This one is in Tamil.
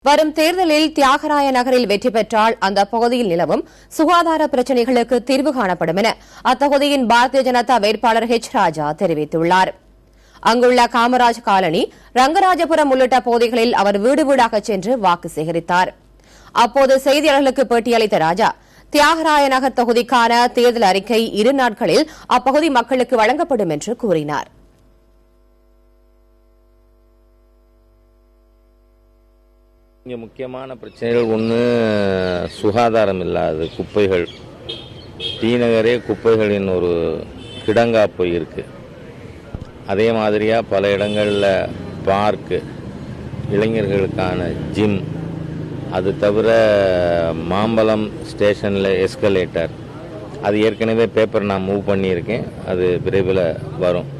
வரும் தேர்தலில் தியாகராய நகரில் வெற்றி பெற்றால் அந்த பகுதியில் நிலவும் சுகாதார பிரச்சினைகளுக்கு தீர்வு காணப்படும் என அத்தொகுதியின் பாரதிய ஜனதா வேட்பாளர் ஹெச் ராஜா தெரிவித்துள்ளார். அங்குள்ள காமராஜ் காலனி, ரங்கராஜபுரம் உள்ளிட்ட பகுதிகளில் அவர் வீடு வீடாக சென்று வாக்கு சேகரித்தார். அப்போது செய்தியாளர்களுக்கு பேட்டியளித்த ராஜா, தியாகராய நகர் தொகுதிக்கான தேர்தல் அறிக்கை 2 நாட்களில் அப்பகுதி மக்களுக்கு வழங்கப்படும் என்று கூறினார். இங்கே முக்கியமான பிரச்சனைகள் ஒன்று சுகாதாரம் இல்லாது குப்பைகள். டிநகரே குப்பைகளின் ஒரு கிடங்கா போயிருக்கு. அதே மாதிரியாக பல இடங்களில் பார்க்கு, இளைஞர்களுக்கான ஜிம், அது தவிர மாம்பலம் ஸ்டேஷனில் எஸ்கலேட்டர், அது ஏற்கனவே பேப்பர் நான் மூவ் பண்ணியிருக்கேன், அது விரைவில் வரும்.